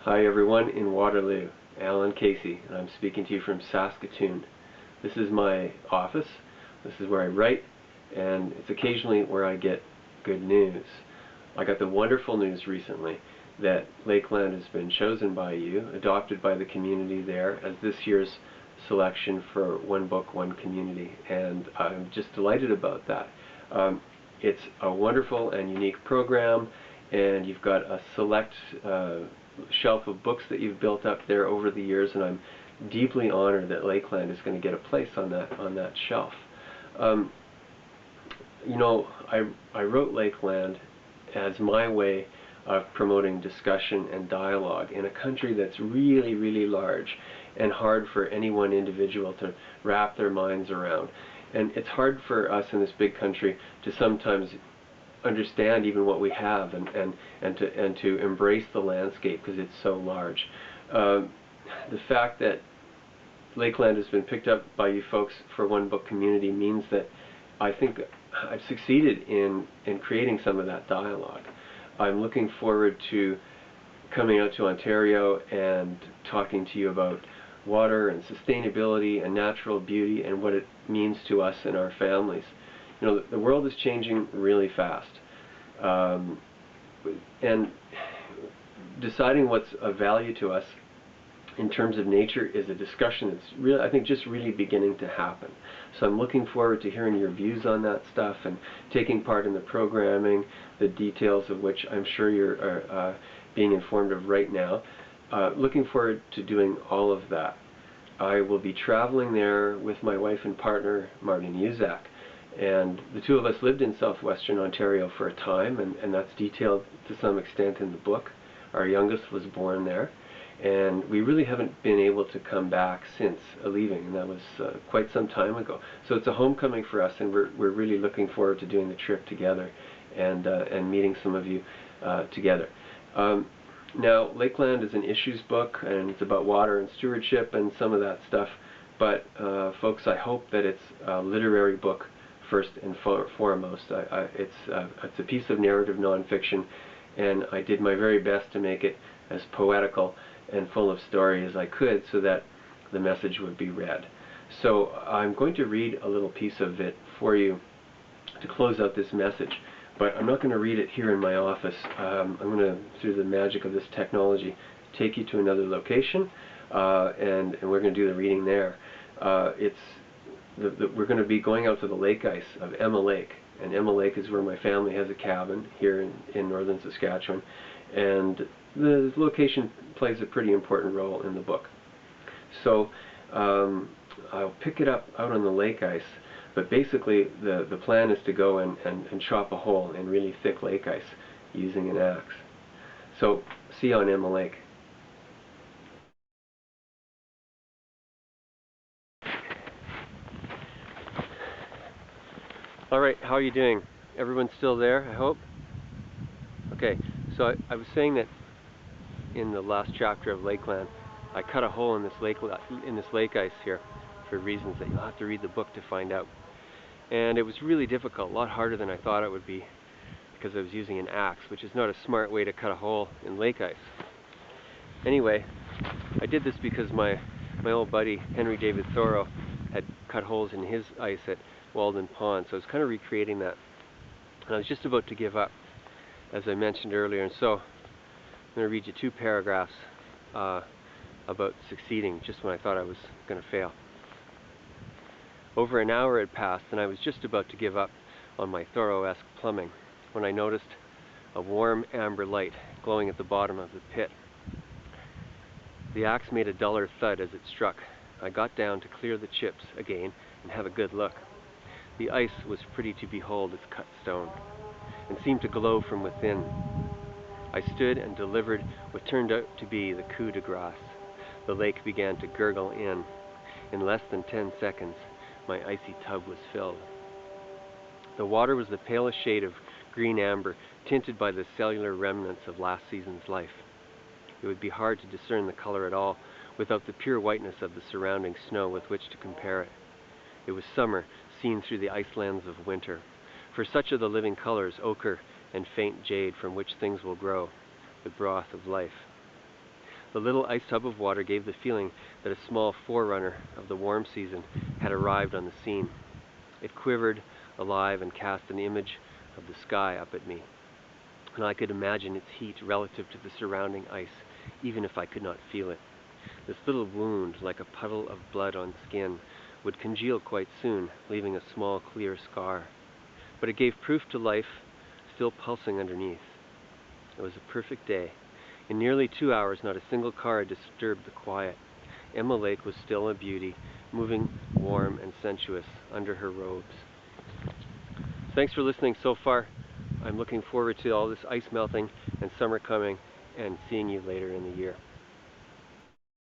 Hi everyone in Waterloo, Allan Casey, and I'm speaking to you from Saskatoon. This is my office, this is where I write, and it's occasionally where I get good news. I got the wonderful news recently that Lakeland has been chosen by you, adopted by the community there as this year's selection for One Book, One Community, and I'm just delighted about that. It's a wonderful and unique program, and you've got a select shelf of books that you've built up there over the years, and I'm deeply honored that Lakeland is going to get a place on that shelf. You know, I wrote Lakeland as my way of promoting discussion and dialogue in a country that's really, really large and hard for any one individual to wrap their minds around. And it's hard for us in this big country to sometimes understand even what we have and to embrace the landscape because it's so large. The fact that Lakeland has been picked up by you folks for One Book Community means that I think I've succeeded in creating some of that dialogue. I'm looking forward to coming out to Ontario and talking to you about water and sustainability and natural beauty and what it means to us and our families. You know, the world is changing really fast, and deciding what's of value to us in terms of nature is a discussion that's really, I think, just really beginning to happen. So I'm looking forward to hearing your views on that stuff and taking part in the programming, the details of which I'm sure you're being informed of right now. Looking forward to doing all of that. I will be traveling there with my wife and partner, Martin Uzak. And the two of us lived in southwestern Ontario for a time, and that's detailed to some extent in the book. Our youngest was born there, and we really haven't been able to come back since leaving, and that was quite some time ago. So it's a homecoming for us, and we're really looking forward to doing the trip together and meeting some of you together. Now, Lakeland is an issues book, and it's about water and stewardship and some of that stuff, but folks, I hope that it's a literary book first and foremost. It's a piece of narrative nonfiction, and I did my very best to make it as poetical and full of story as I could so that the message would be read. So I'm going to read a little piece of it for you to close out this message, but I'm not going to read it here in my office. I'm going to, through the magic of this technology, take you to another location, and we're going to do the reading there. We're going to be going out to the lake ice of Emma Lake, and Emma Lake is where my family has a cabin here in northern Saskatchewan, and the location plays a pretty important role in the book. So I'll pick it up out on the lake ice, but basically the plan is to go and chop a hole in really thick lake ice using an axe. So see you on Emma Lake. Alright, how are you doing? Everyone's still there, I hope? Okay, so I was saying that in the last chapter of Lakeland, I cut a hole in this lake ice here for reasons that you'll have to read the book to find out. And it was really difficult, a lot harder than I thought it would be, because I was using an axe, which is not a smart way to cut a hole in lake ice. Anyway, I did this because my old buddy Henry David Thoreau had cut holes in his ice at Walden Pond, so I was kind of recreating that. And I was just about to give up, as I mentioned earlier, and so I'm going to read you two paragraphs about succeeding just when I thought I was going to fail. Over an hour had passed, and I was just about to give up on my Thoreau-esque plumbing when I noticed a warm amber light glowing at the bottom of the pit. The axe made a duller thud as it struck. I got down to clear the chips again and have a good look. The ice was pretty to behold as cut stone, and seemed to glow from within. I stood and delivered what turned out to be the coup de grace. The lake began to gurgle in. In less than 10 seconds, my icy tub was filled. The water was the palest shade of green amber, tinted by the cellular remnants of last season's life. It would be hard to discern the color at all without the pure whiteness of the surrounding snow with which to compare it. It was summer, seen through the ice lens of winter. For such are the living colors, ochre and faint jade, from which things will grow, the broth of life. The little ice tub of water gave the feeling that a small forerunner of the warm season had arrived on the scene. It quivered, alive, and cast an image of the sky up at me, and I could imagine its heat relative to the surrounding ice, even if I could not feel it. This little wound, like a puddle of blood on skin, would congeal quite soon, leaving a small clear scar. But it gave proof to life still pulsing underneath. It was a perfect day. In nearly 2 hours, not a single car had disturbed the quiet. Emma Lake was still a beauty, moving warm and sensuous under her robes. Thanks for listening so far. I'm looking forward to all this ice melting and summer coming and seeing you later in the year.